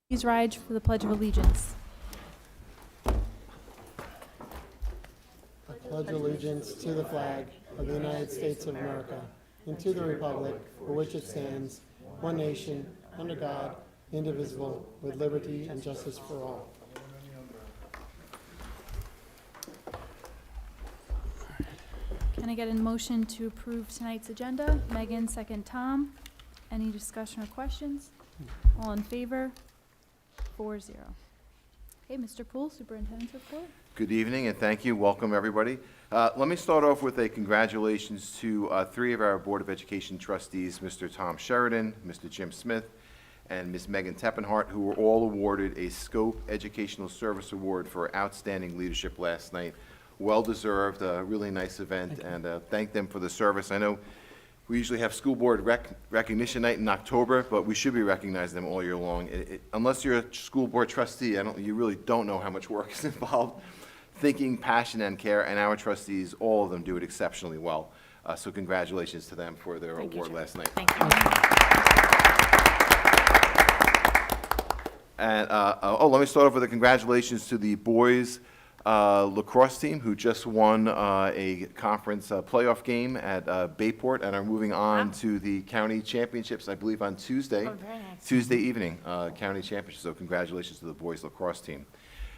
Please rise for the Pledge of Allegiance. I pledge allegiance to the flag of the United States of America and to the republic for which it stands, one nation, under God, indivisible, with liberty and justice for all. Can I get a motion to approve tonight's agenda? Megan, second Tom. Any discussion or questions? All in favor? 4-0. Okay, Mr. Poole, Superintendent's report. Good evening and thank you. Welcome, everybody. Let me start off with a congratulations to three of our Board of Education trustees, Mr. Tom Sheridan, Mr. Jim Smith, and Ms. Megan Teppenhart, who were all awarded a Scope Educational Service Award for outstanding leadership last night. Well-deserved, a really nice event, and thank them for the service. I know we usually have school board recognition night in October, but we should be recognizing them all year long. Unless you're a school board trustee, you really don't know how much work is involved. Thinking, passion, and care, and our trustees, all of them do it exceptionally well. So congratulations to them for their award last night. Thank you. And, let me start off with a congratulations to the boys lacrosse team, who just won a conference playoff game at Bayport and are moving on to the county championships, I believe, on Tuesday. Oh, very nice. Tuesday evening, county championships. So congratulations to the boys lacrosse team.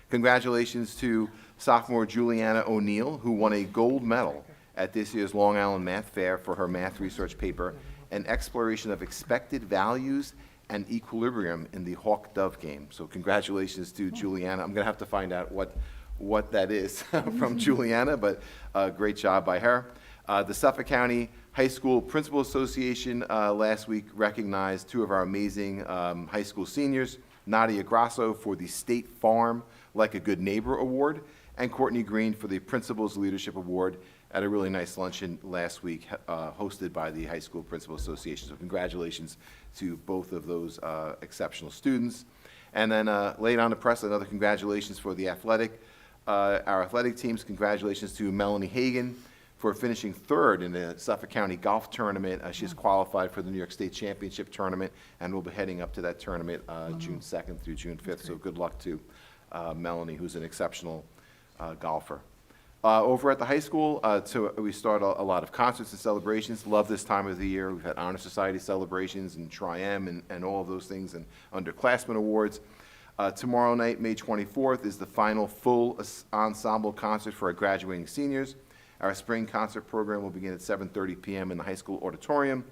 Congratulations to sophomore Juliana O'Neill, who won a gold medal at this year's Long Island Math Fair for her math research paper, An Exploration of Expected Values and Equilibrium in the Hawk-Dove Game. So congratulations to Juliana. I'm going to have to find out what that is from Juliana, but great job by her. The Suffolk County High School Principal Association last week recognized two of our amazing high school seniors, Nadia Grasso for the State Farm Like a Good Neighbor Award, and Courtney Green for the Principal's Leadership Award at a really nice luncheon last week hosted by the High School Principal Association. So congratulations to both of those exceptional students. And then late on the press, another congratulations for the our athletic teams. Congratulations to Melanie Hagan for finishing third in the Suffolk County Golf Tournament. She's qualified for the New York State Championship Tournament and will be heading up to that tournament June 2nd through June 5th. So good luck to Melanie, who's an exceptional golfer. Over at the high school, we start a lot of concerts and celebrations. Love this time of the year. We've had Honor Society celebrations and Tri-M and all of those things, and underclassmen awards. Tomorrow night, May 24th, is the final full ensemble concert for our graduating seniors. Our spring concert program will begin at 7:30 p.m. in the high school auditorium.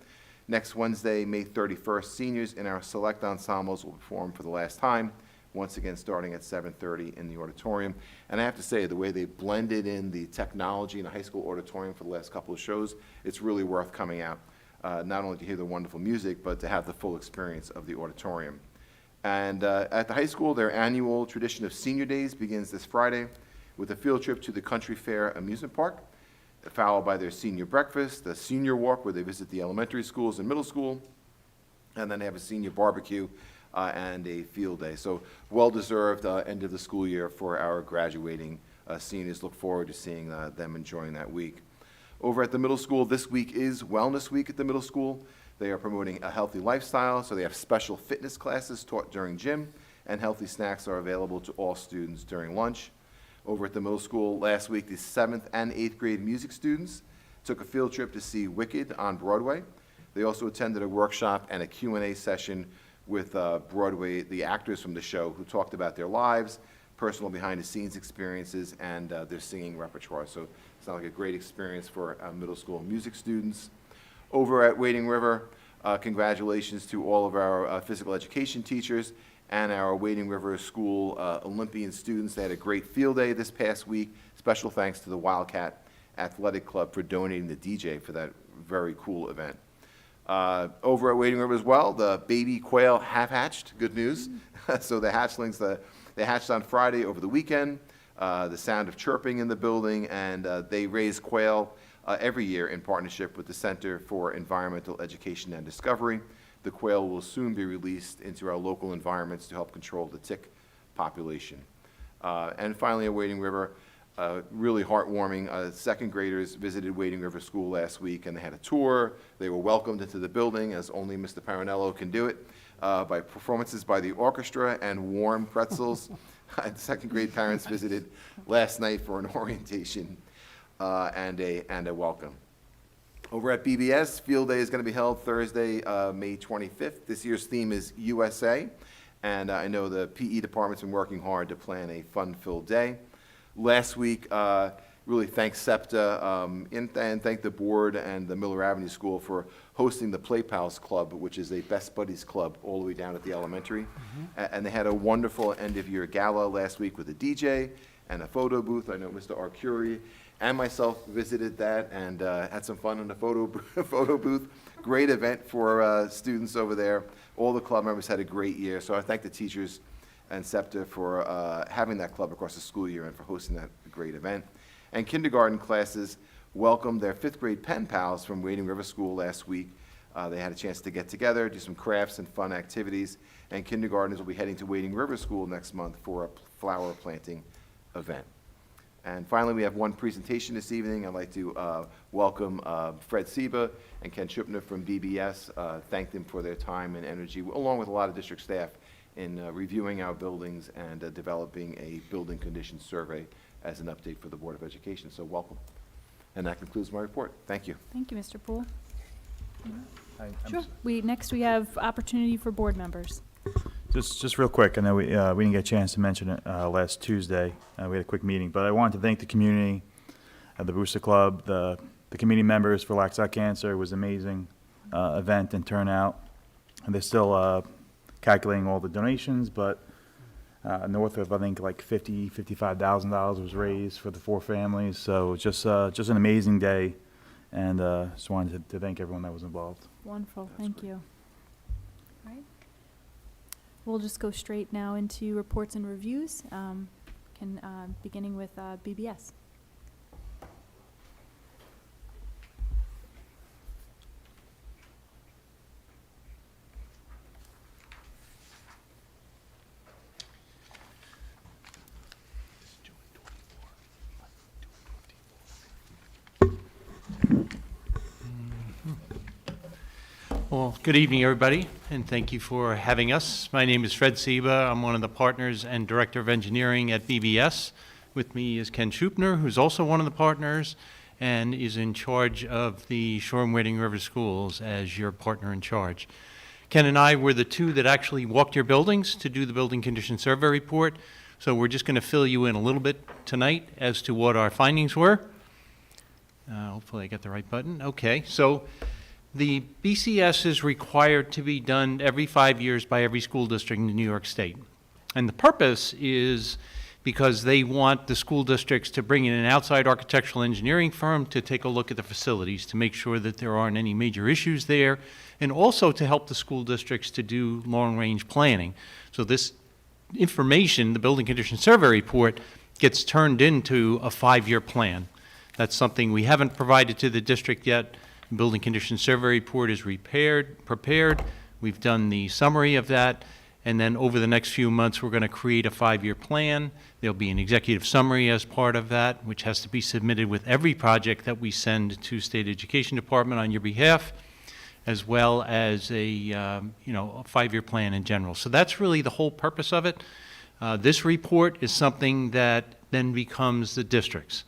Next Wednesday, May 31st, seniors in our select ensembles will perform for the last time, once again starting at 7:30 in the auditorium. And I have to say, the way they blended in the technology in the high school auditorium for the last couple of shows, it's really worth coming out, not only to hear the wonderful music, but to have the full experience of the auditorium. And at the high school, their annual tradition of Senior Days begins this Friday with a field trip to the Country Fair Amusement Park, followed by their senior breakfast, the senior walk where they visit the elementary schools and middle school, and then they have a senior barbecue and a field day. So well-deserved end of the school year for our graduating seniors. Look forward to seeing them enjoying that week. Over at the middle school, this week is Wellness Week at the middle school. They are promoting a healthy lifestyle, so they have special fitness classes taught during gym, and healthy snacks are available to all students during lunch. Over at the middle school last week, the 7th and 8th grade music students took a field trip to see Wicked on Broadway. They also attended a workshop and a Q&A session with Broadway, the actors from the show, who talked about their lives, personal behind-the-scenes experiences, and their singing repertoire. So it sounds like a great experience for middle school music students. Over at Wading River, congratulations to all of our physical education teachers and our Wading River School Olympian students. They had a great field day this past week. Special thanks to the Wildcat Athletic Club for donating the DJ for that very cool event. Over at Wading River as well, the baby quail have hatched. Good news. So the hatchlings, they hatched on Friday over the weekend. The sound of chirping in the building, and they raise quail every year in partnership with the Center for Environmental Education and Discovery. The quail will soon be released into our local environments to help control the tick population. And finally, at Wading River, really heartwarming. Second graders visited Wading River School last week, and they had a tour. They were welcomed into the building, as only Mr. Parinello can do it. by performances by the orchestra and warm pretzels. Second grade parents visited last night for an orientation and a welcome. Over at BBS, Field Day is going to be held Thursday, May 25th. This year's theme is USA, and I know the PE department's been working hard to plan a fun-filled day. Last week, really thank SEPTA and thank the board and the Miller Avenue School for hosting the Play Pals Club, which is a Best Buddies Club all the way down at the elementary. And they had a wonderful end-of-year gala last week with a DJ and a photo booth. I know Mr. Arcuri and myself visited that and had some fun in the photo booth. Great event for students over there. All the club members had a great year, so I thank the teachers and SEPTA for having that club across the school year and for hosting that great event. And kindergarten classes welcomed their 5th grade pen pals from Wading River School last week. They had a chance to get together, do some crafts and fun activities, and kindergartners will be heading to Wading River School next month for a flower planting event. And finally, we have one presentation this evening. I'd like to welcome Fred Seba and Ken Schupner from BBS, thank them for their time and energy, along with a lot of district staff, in reviewing our buildings and developing a building condition survey as an update for the Board of Education. So welcome. And that concludes my report. Thank you. Thank you, Mr. Poole. I'm Sure. Next we have opportunity for board members. Just real quick, I know we didn't get a chance to mention it last Tuesday. We had a quick meeting, but I wanted to thank the community, the Booster Club, the community members for Laxaw Cancer. It was an amazing event and turnout. And they're still calculating all the donations, but north of, I think, like $55,000 was raised for the 4 families. So just an amazing day, and just wanted to thank everyone that was involved. Wonderful, thank you. All right. We'll just go straight now into reports and reviews, beginning with BBS. Well, good evening, everybody, and thank you for having us. My name is Fred Seba. I'm one of the partners and director of engineering at BBS. With me is Ken Schupner, who's also one of the partners and is in charge of the Shoreham-Wading River Schools as your partner in charge. Ken and I were the 2 that actually walked your buildings to do the building condition survey report. So we're just going to fill you in a little bit tonight as to what our findings were. Hopefully I got the right button. Okay, so the BCS is required to be done every 5 years by every school district in New York State. And the purpose is because they want the school districts to bring in an outside architectural engineering firm to take a look at the facilities to make sure that there aren't any major issues there, and also to help the school districts to do long-range planning. So this information, the building condition survey report, gets turned into a 5-year plan. That's something we haven't provided to the district yet. The building condition survey report is prepared. We've done the summary of that, and then over the next few months we're going to create a 5-year plan. There'll be an executive summary as part of that, which has to be submitted with every project that we send to State Education Department on your behalf, as well as a 5-year plan in general. So that's really the whole purpose of it. This report is something that then becomes the district's.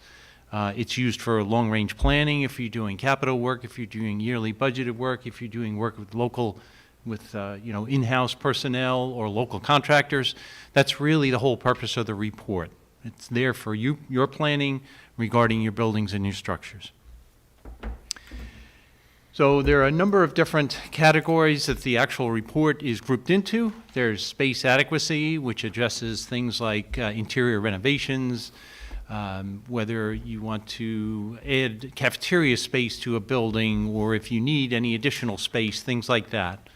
It's used for long-range planning if you're doing capital work, if you're doing yearly budgeted work, if you're doing work with in-house personnel or local contractors. That's really the whole purpose of the report. It's there for your planning regarding your buildings and your structures. So there are a number of different categories that the actual report is grouped into. There's space adequacy, which addresses things like interior renovations, whether you want to add cafeteria space to a building or if you need any additional space, things like that.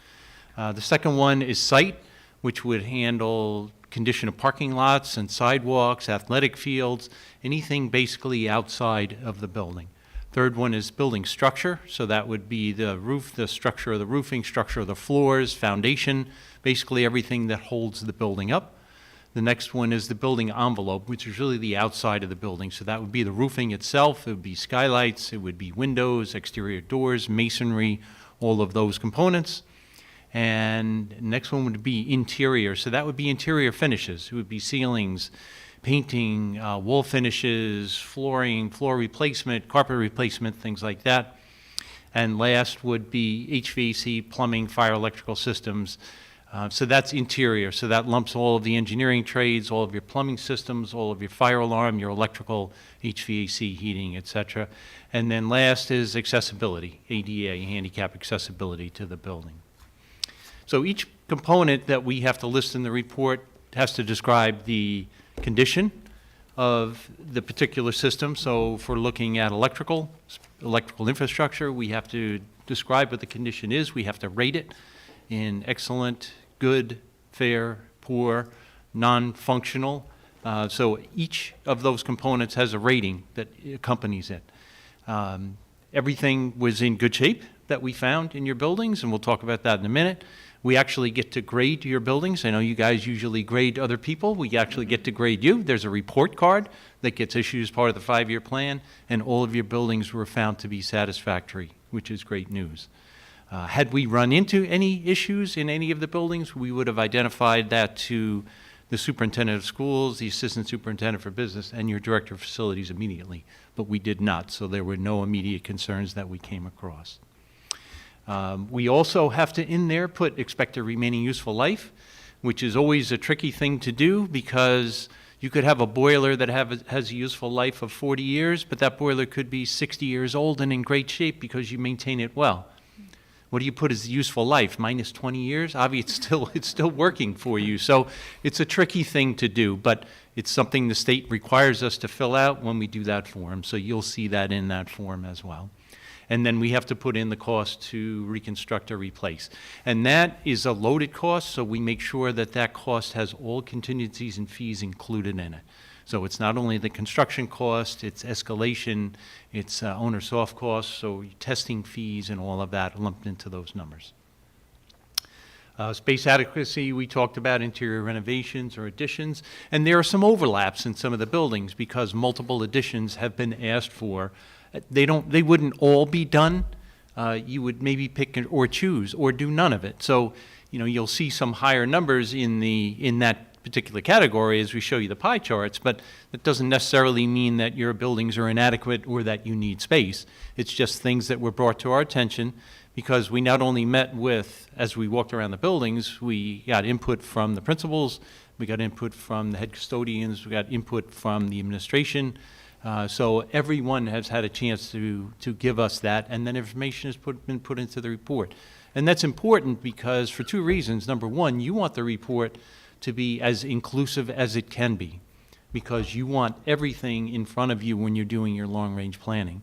The second one is site, which would handle condition of parking lots and sidewalks, athletic fields, anything basically outside of the building. Third one is building structure, so that would be the roof, the structure of the roofing, structure of the floors, foundation, basically everything that holds the building up. The next one is the building envelope, which is really the outside of the building. So that would be the roofing itself, it would be skylights, it would be windows, exterior doors, masonry, all of those components. And next one would be interior. So that would be interior finishes. It would be ceilings, painting, wall finishes, flooring, floor replacement, carpet replacement, things like that. And last would be HVAC, plumbing, fire, electrical systems. So that's interior. So that lumps all of the engineering trades, all of your plumbing systems, all of your fire alarm, your electrical, HVAC, heating, et cetera. And then last is accessibility, ADA, handicap accessibility to the building. So each component that we have to list in the report has to describe the condition of the particular system. So if we're looking at electrical infrastructure, we have to describe what the condition is. We have to rate it in excellent, good, fair, poor, non-functional. So each of those components has a rating that accompanies it. Everything was in good shape that we found in your buildings, and we'll talk about that in a minute. We actually get to grade your buildings. I know you guys usually grade other people. We actually get to grade you. There's a report card that gets issued as part of the 5-year plan, and all of your buildings were found to be satisfactory, which is great news. Had we run into any issues in any of the buildings, we would have identified that to the superintendent of schools, the assistant superintendent for business, and your director of facilities immediately, but we did not, so there were no immediate concerns that we came across. We also have to, in there, put expected remaining useful life, which is always a tricky thing to do because you could have a boiler that has a useful life of 40 years, but that boiler could be 60 years old and in great shape because you maintain it well. What do you put as useful life? Minus 20 years? Obviously, it's still working for you. So it's a tricky thing to do, but it's something the state requires us to fill out when we do that form. So you'll see that in that form as well. And then we have to put in the cost to reconstruct or replace. And that is a loaded cost, so we make sure that that cost has all contingencies and fees included in it. So it's not only the construction cost, it's escalation, it's owner soft costs, so testing fees and all of that lumped into those numbers. Space adequacy, we talked about interior renovations or additions, and there are some overlaps in some of the buildings because multiple additions have been asked for. They wouldn't all be done. You would maybe pick or choose or do none of it. So, you'll see some higher numbers in that particular category as we show you the pie charts, but that doesn't necessarily mean that your buildings are inadequate or that you need space. It's just things that were brought to our attention because we not only met with, as we walked around the buildings, we got input from the principals, we got input from the head custodians, we got input from the administration. So everyone has had a chance to give us that, and then information has been put into the report. And that's important because for two reasons. Number one, you want the report to be as inclusive as it can be because you want everything in front of you when you're doing your long-range planning.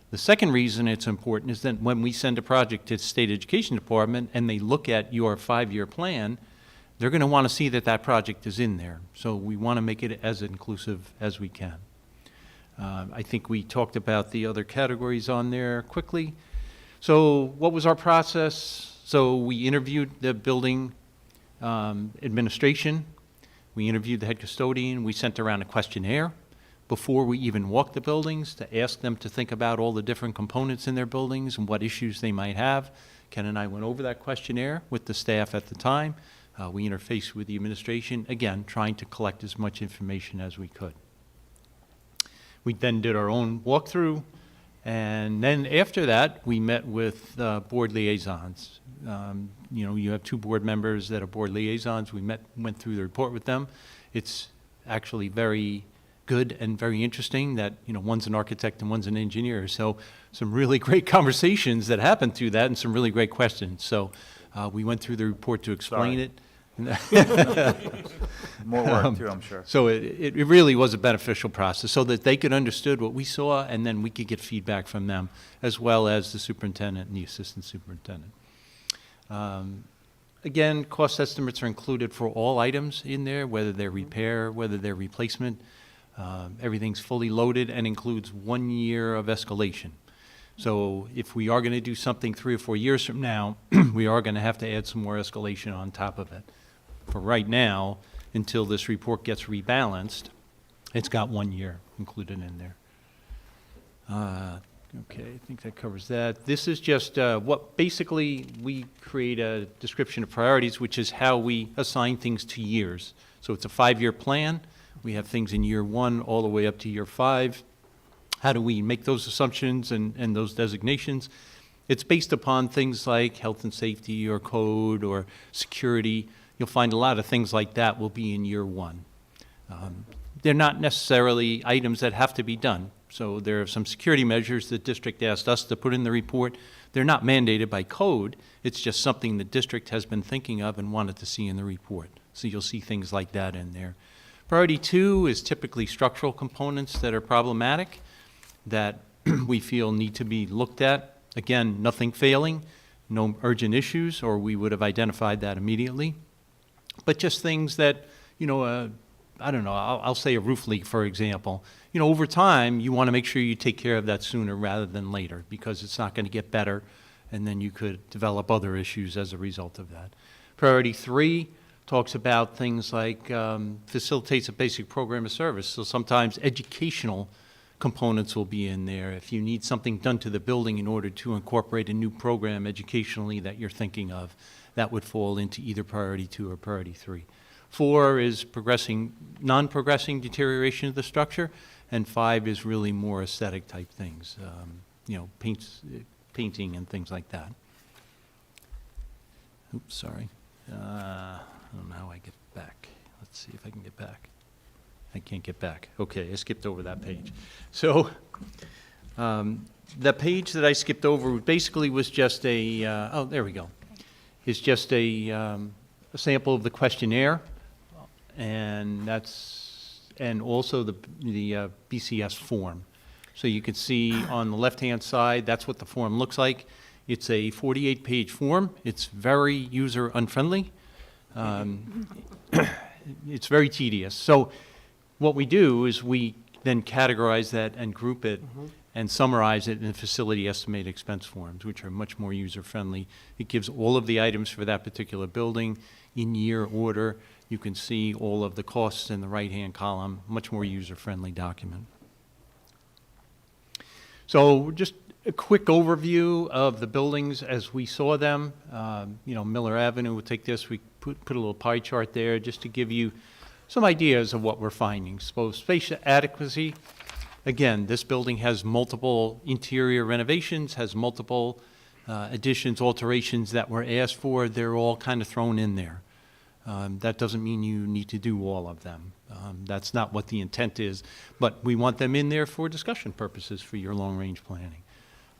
The second reason it's important is that when we send a project to the State Education Department and they look at your 5-year plan, they're going to want to see that that project is in there. So we want to make it as inclusive as we can. I think we talked about the other categories on there quickly. So what was our process? So we interviewed the building administration. We interviewed the head custodian. We sent around a questionnaire before we even walked the buildings to ask them to think about all the different components in their buildings and what issues they might have. Ken and I went over that questionnaire with the staff at the time. We interfaced with the administration, again, trying to collect as much information as we could. We then did our own walkthrough, and then after that, we met with board liaisons. You have 2 board members that are board liaisons. We went through the report with them. It's actually very good and very interesting that, one's an architect and one's an engineer. So some really great conversations that happened through that and some really great questions. So we went through the report to explain it. More work too, I'm sure. So it really was a beneficial process so that they could understood what we saw and then we could get feedback from them as well as the superintendent and the assistant superintendent. Again, cost estimates are included for all items in there, whether they're repair, whether they're replacement. Everything's fully loaded and includes 1 year of escalation. So if we are going to do something 3 or 4 years from now, we are going to have to add some more escalation on top of it. For right now, until this report gets rebalanced, it's got 1 year included in there. Okay, I think that covers that. This is just basically, we create a description of priorities, which is how we assign things to years. So it's a 5-year plan. We have things in year 1 all the way up to year 5. How do we make those assumptions and those designations? It's based upon things like health and safety or code or security. You'll find a lot of things like that will be in year 1. They're not necessarily items that have to be done. So there are some security measures the district asked us to put in the report. They're not mandated by code. It's just something the district has been thinking of and wanted to see in the report. So you'll see things like that in there. Priority 2 is typically structural components that are problematic that we feel need to be looked at. Again, nothing failing, no urgent issues, or we would have identified that immediately. But just things that, I don't know, I'll say a roof leak, for example. Over time, you want to make sure you take care of that sooner rather than later because it's not going to get better, and then you could develop other issues as a result of that. Priority 3 talks about things like facilitates a basic program of service. So sometimes educational components will be in there. If you need something done to the building in order to incorporate a new program educationally that you're thinking of, that would fall into either priority 2 or priority 3. 4 is non-progressing deterioration of the structure, and 5 is really more aesthetic type things, painting and things like that. Oops, sorry. I don't know how I get back. Let's see if I can get back. I can't get back. Okay, I skipped over that page. So the page that I skipped over basically was just a, oh, there we go. It's just a sample of the questionnaire, and also the BCS form. So you can see on the left-hand side, that's what the form looks like. It's a 48-page form. It's very user-unfriendly. It's very tedious. So what we do is we then categorize that and group it and summarize it in facility estimated expense forms, which are much more user-friendly. It gives all of the items for that particular building in year order. You can see all of the costs in the right-hand column, much more user-friendly document. So just a quick overview of the buildings as we saw them. Miller Avenue, we'll take this, we put a little pie chart there just to give you some ideas of what we're finding. So space adequacy, again, this building has multiple interior renovations, has multiple additions, alterations that were asked for. They're all kind of thrown in there. That doesn't mean you need to do all of them. That's not what the intent is, but we want them in there for discussion purposes for your long-range planning.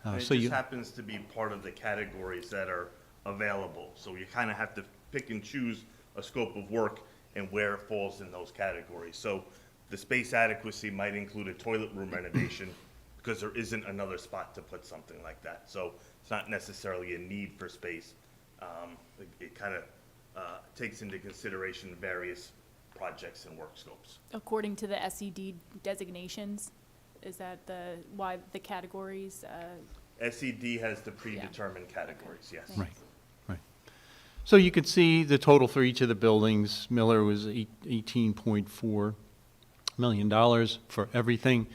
It just happens to be part of the categories that are available. So you kind of have to pick and choose a scope of work and where it falls in those categories. So the space adequacy might include a toilet room renovation because there isn't another spot to put something like that. So it's not necessarily a need for space. It kind of takes into consideration various projects and work scopes. According to the SED designations, is that why the categories? SED has the predetermined categories, yes. Thanks. Right. So you can see the total for each of the buildings. Miller was $18.4 million for everything.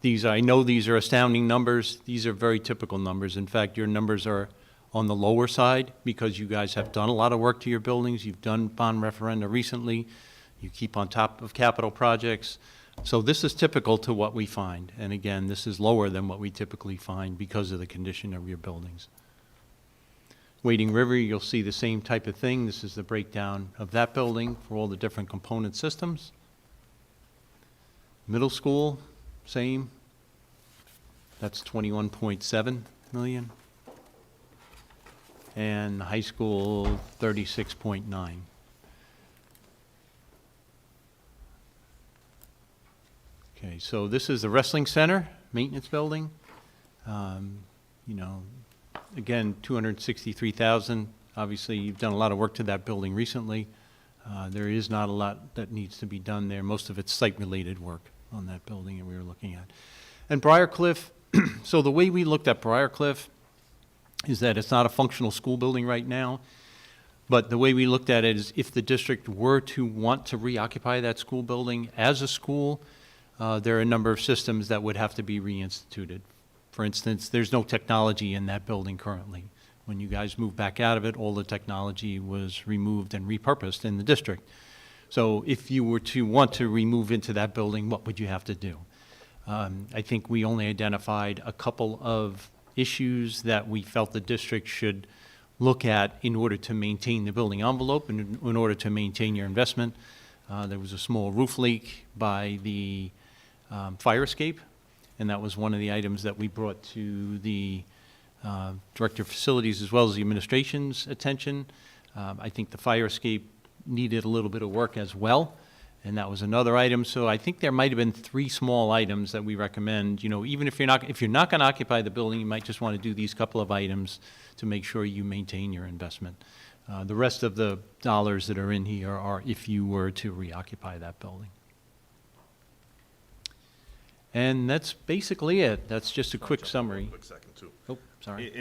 I know these are astounding numbers. These are very typical numbers. In fact, your numbers are on the lower side because you guys have done a lot of work to your buildings. You've done bond referenda recently. You keep on top of capital projects. So this is typical to what we find. And again, this is lower than what we typically find because of the condition of your buildings. Wading River, you'll see the same type of thing. This is the breakdown of that building for all the different component systems. Middle school, same. That's 21.7 million. And high school, 36.9. Okay, so this is the wrestling center, maintenance building. Again, 263,000. Obviously, you've done a lot of work to that building recently. There is not a lot that needs to be done there. Most of it's site-related work on that building that we were looking at. And Briarcliff, so the way we looked at Briarcliff is that it's not a functional school building right now, but the way we looked at it is if the district were to want to reoccupy that school building as a school, there are a number of systems that would have to be reinstituted. For instance, there's no technology in that building currently. When you guys moved back out of it, all the technology was removed and repurposed in the district. So if you were to want to remove into that building, what would you have to do? I think we only identified a couple of issues that we felt the district should look at in order to maintain the building envelope and in order to maintain your investment. There was a small roof leak by the fire escape, and that was one of the items that we brought to the Director of Facilities as well as the administration's attention. I think the fire escape needed a little bit of work as well, and that was another item. So I think there might have been 3 small items that we recommend. You know, even if you're not going to occupy the building, you might just want to do these couple of items to make sure you maintain your investment. The rest of the dollars that are in here are if you were to reoccupy that building. And that's basically it. That's just a quick summary. Quick second, too. Oh, sorry.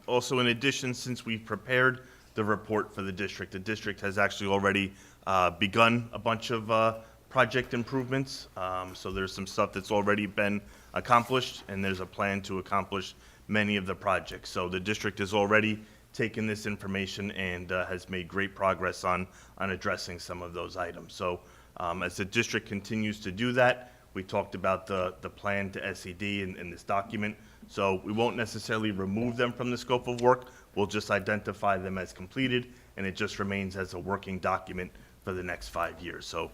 Also, in addition, since we've prepared the report for the district has actually already begun a bunch of project improvements. So there's some stuff that's already been accomplished, and there's a plan to accomplish many of the projects. So the district has already taken this information and has made great progress on addressing some of those items. So as the district continues to do that, we talked about the plan to SED in this document. So we won't necessarily remove them from the scope of work. We'll just identify them as completed, and it just remains as a working document for the next 5 years. So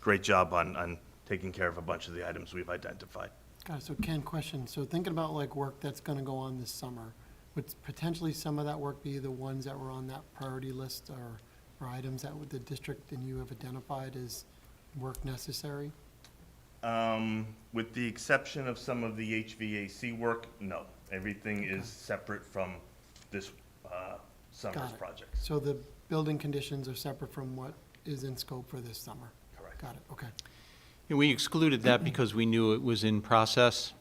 great job on taking care of a bunch of the items we've identified. Got it. So Ken, question. So thinking about like work that's gonna go on this summer, would potentially some of that work be the ones that were on that priority list or items that the district and you have identified as work necessary? With the exception of some of the HVAC work, no. Everything is separate from this summer's Got it. projects. So the building conditions are separate from what is in scope for this summer? Correct. Got it, okay. And we excluded that because we knew it was in process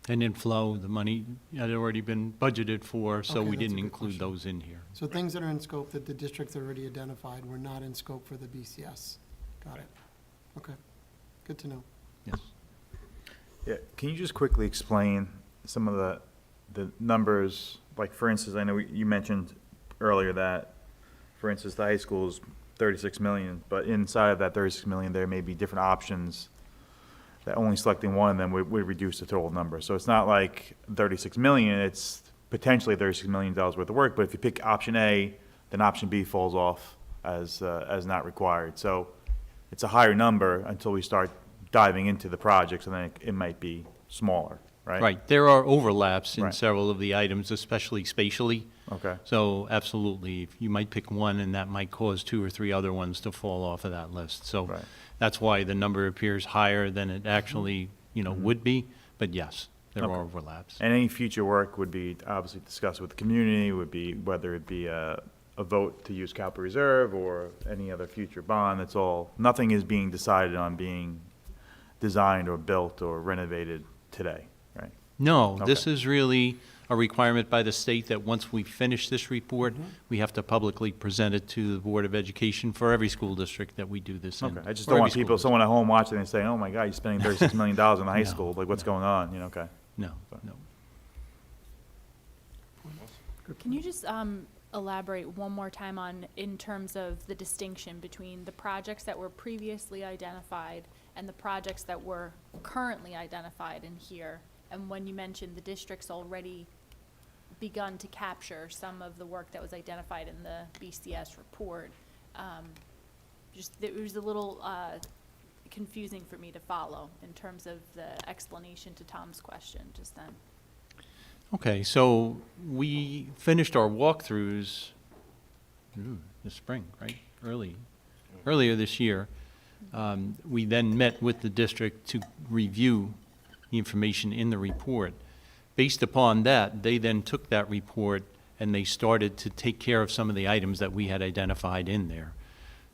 and in flow. The money had already been budgeted for, so Okay, we that's a didn't good include question. those in here. So things that are in scope that the district's already identified were not in scope for the BCS? Got it. Okay, good to know. Yes. Yeah, can you just quickly explain some of the numbers? Like, for instance, I know you mentioned earlier that, for instance, the high school is 36 million, but inside of that 36 million, there may be different options that only selecting one of them would reduce the total number. So it's not like 36 million, it's potentially $36 million worth of work, but if you pick option A, then option B falls off as not required. So it's a higher number until we start diving into the projects, and then it might be smaller, right? Right, there are overlaps in Right. several of the items, especially spatially. Okay. So absolutely, you might pick one and that might cause 2 or 3 other ones to fall off of that list. So Right. that's why the number appears higher than it actually, would be. But yes, there Okay. are overlaps. And any future work would be obviously discussed with the community, would be whether it be a vote to use capital reserve or any other future bond. That's all, nothing is being decided on being designed or built or renovated today, right? No, this Okay. is really a requirement by the state that once we finish this report, we have to publicly present it to the Board of Education for every school district that we do this in. Okay, I just or don't every want school people, district. someone at home watching and saying, oh my God, you're spending $36 million in high No, school, like what's going on, okay? No, no. Can you just elaborate one more time on, in terms of the distinction between the projects that were previously identified and the projects that were currently identified in here? And when you mentioned the district's already begun to capture some of the work that was identified in the BCS report, it was a little confusing for me to follow in terms of the explanation to Tom's question just then. Okay, so we finished our walkthroughs this spring, right? Earlier this year. We then met with the district to review the information in the report. Based upon that, they then took that report and they started to take care of some of the items that we had identified in there.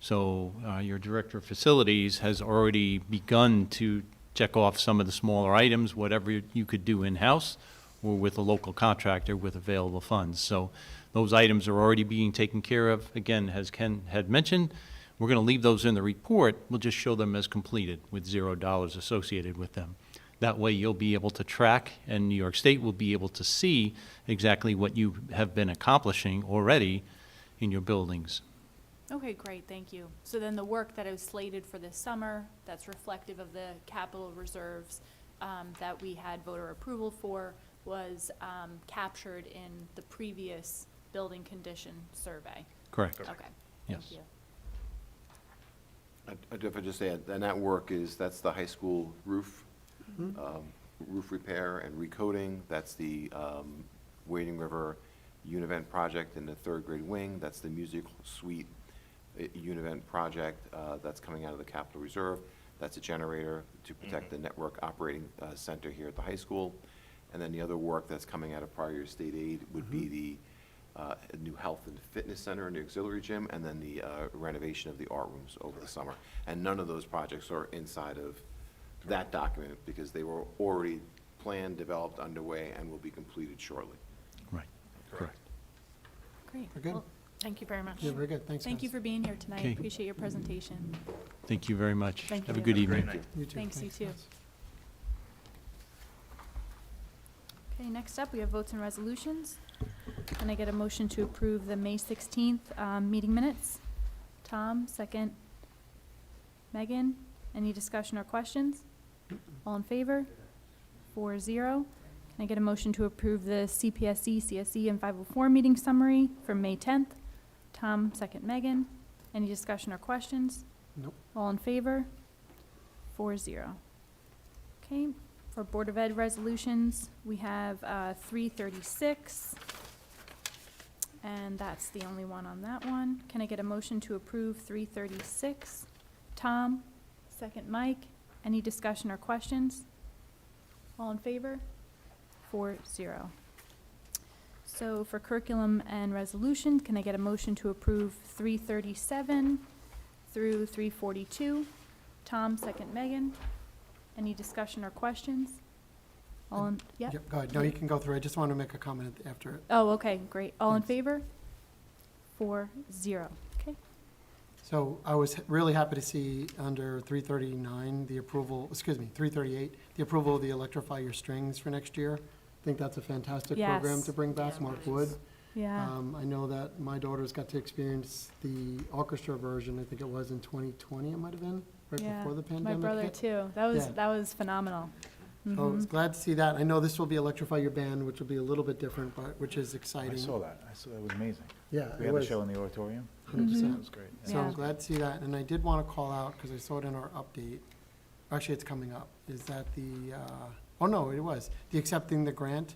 So your Director of Facilities has already begun to check off some of the smaller items, whatever you could do in-house or with a local contractor with available funds. So those items are already being taken care of. Again, as Ken had mentioned, we're going to leave those in the report. We'll just show them as completed with $0 associated with them. That way you'll be able to track, and New York State will be able to see exactly what you have been accomplishing already in your buildings. Okay, great, thank you. So then the work that is slated for this summer, that's reflective of the capital reserves that we had voter approval for, was captured in the previous building condition survey? Correct. Okay, Yes. thank you. If I just add, and that work that's the high school roof, roof repair and recoating. That's the Wading River Univent project in the third grade wing. That's the music suite Univent project that's coming out of the capital reserve. That's a generator to protect the network operating center here at the high school. And then the other work that's coming out of prior year state aid would be the new health and fitness center and the auxiliary gym, and then the renovation of the art rooms over the summer. And none of those projects are inside of that document because they were already planned, developed, underway, and will be completed shortly. Right, correct. Great. We're good. Well, thank you very much. Yeah, very good. Thanks, Thank you guys. for being here tonight. Okay. Appreciate your presentation. Thank you very much. Thank Have a you. good evening. Great night. You too. Thanks, you too. guys. Okay, next up, we have votes and resolutions. Can I get a motion to approve the May 16th meeting minutes? Tom, second. Megan, any discussion or questions? All in favor? 4-0. Can I get a motion to approve the CPSC, CSE, and 504 meeting summary for May 10th? Tom, second. Megan, any discussion or questions? Nope. All in favor? 4-0. Okay, for Board of Ed resolutions, we have 336, and that's the only one on that one. Can I get a motion to approve 336? Tom, second. Mike, any discussion or questions? All in favor? 4-0. So for curriculum and resolution, can I get a motion to approve 337 through 342? Tom, second. Megan, any discussion or questions? All in, yep. Yep, go ahead. No, you can go through. I just want to make a comment after it. Oh, okay, great. All in Thanks. favor? 4-0. Okay. So I was really happy to see under 339, the approval, 338, the approval of the Electrify Your Strings for next year. I think that's a fantastic program Yes. to bring back. Mark Wood. Yeah. I know that my daughters got to experience the orchestra version, I think it was in 2020, it might have been, right Yeah, before the my pandemic brother hit. too. Yeah. That was phenomenal. So I was Mhm. glad to see that. I know this will be Electrify Your Band, which will be a little bit different, but, which is I exciting. saw that. It was amazing. Yeah, We it had the was, show in the auditorium. 100%. It was great. So Yeah. I'm glad to see that, and I did want to call out, because I saw it in our update, actually, it's coming up, is that the, oh, no, it was, the accepting the grant.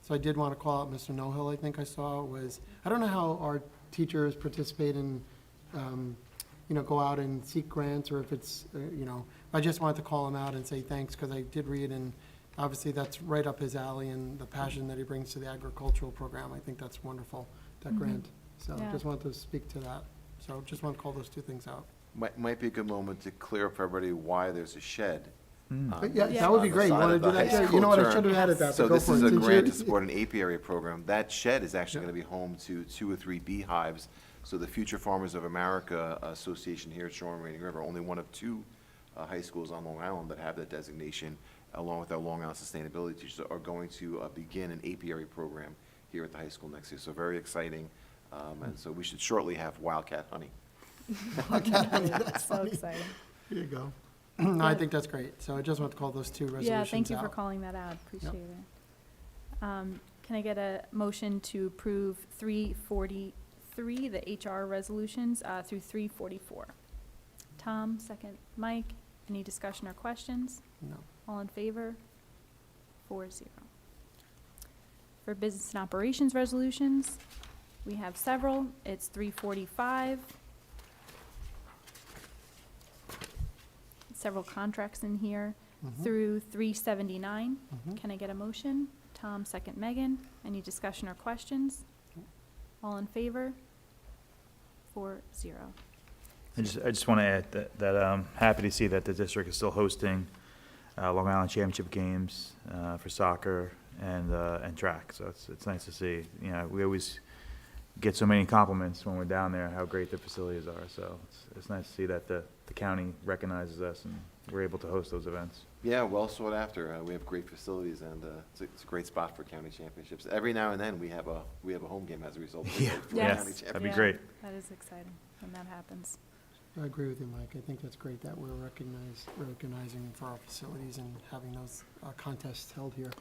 So I did want to call out Mr. No-Hill, I think I saw, was, I don't know how our teachers participate in, go out and seek grants, or if it's, I just wanted to call him out and say thanks, because I did read, and obviously that's right up his alley, and the passion that he brings to the agricultural program, I think that's wonderful, that Mhm. grant. So Yeah. just wanted to speak to that. So just want to call those two things out. Might be a good moment to clear up for everybody why there's a shed. Mm. on Yeah, the- that would on be the great. You side want to of do the that? high Yeah, you school know what, I turn. should have added that, So but go this for it. is a Since grant you- to support an apiary program. That shed is actually Yeah. going to be home to 2 or 3 beehives. So the Future Farmers of America Association here at Shoreham-Wading River, only one of 2 high schools on Long Island that have that designation, along with our Long Island sustainability teachers, are going to begin an apiary program here at the high school next year. So very exciting. And so we should shortly have wildcat honey. That's So funny. exciting. Here you go. No, I Good. think that's great. So I just want to call those two resolutions out. Yeah, thank you for calling that out. Appreciate it. Can I get a motion to approve 343, the HR resolutions, through 344? Tom, second. Mike, any discussion or questions? No. All in favor? 4-0. For business and operations resolutions, we have several. It's 345. Several contracts in here Mhm. through 379. Mhm. Can I get a motion? Tom, second. Megan, any discussion or questions? All in favor? 4-0. I just want to add that I'm happy to see that the district is still hosting Long Island Championship games for soccer and track. So it's nice to see. We always get so many compliments when we're down there, how great the facilities are. So it's nice to see that the county recognizes us and we're able to host those events. Yeah, well sought after. We have great facilities, and it's a great spot for county championships. Every now and then, we have a home game as a result of the Yes. county championship. That'd be Yeah, great. That is exciting when that happens. I agree with you, Mike. I think that's great that we're recognizing for our facilities and having those contests held here.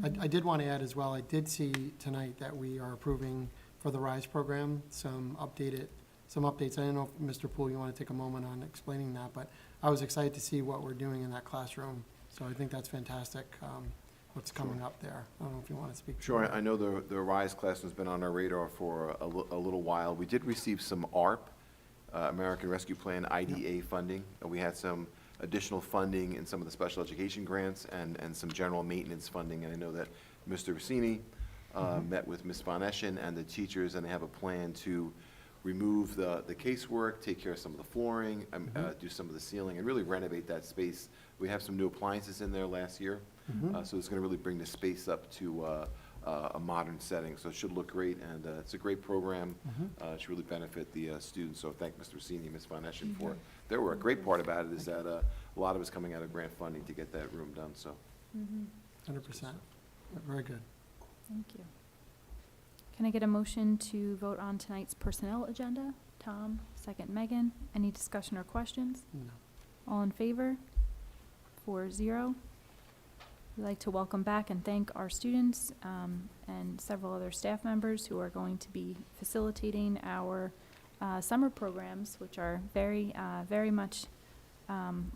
I did want to add as well, I did see tonight that we are approving for the RISE program some updates. I don't know if, Mr. Poole, you want to take a moment on explaining that, but I was excited to see what we're doing in that classroom. So I think that's fantastic, what's coming up there. I don't know if you want to speak. to Sure, that. I know the RISE class has been on our radar for a little while. We did receive some ARP, American Rescue Plan IDA funding. We had some additional funding in some of the special education grants and some general maintenance funding. And I know that Mr. Rossini met with Ms. Von Eschen and the teachers, and they have a plan to remove the casework, take care of some of the flooring, do some of the ceiling, and really renovate that space. We have some new appliances in there last year, so it's going to really bring the space up to a modern setting. So it should look great, and it's a great program. It should really benefit the students. So thank Mr. Rossini and Ms. Von Eschen for their work. Great part about it is that a lot of it's coming out of grant funding to get that room done. So 100%. Very good. Thank you. Can I get a motion to vote on tonight's personnel agenda? Tom, second Megan. Any discussion or questions? No. All in favor? 4-0. We'd like to welcome back and thank our students and several other staff members who are going to be facilitating our summer programs, which are very much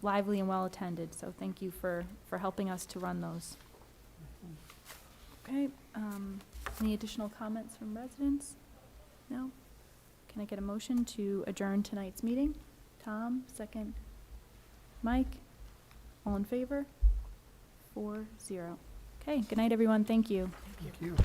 lively and well attended. So thank you for helping us to run those. Okay, any additional comments from residents? No? Can I get a motion to adjourn tonight's meeting? Tom, second. Mike? All in favor? 4-0. Okay, good night, everyone. Thank you. Thank you.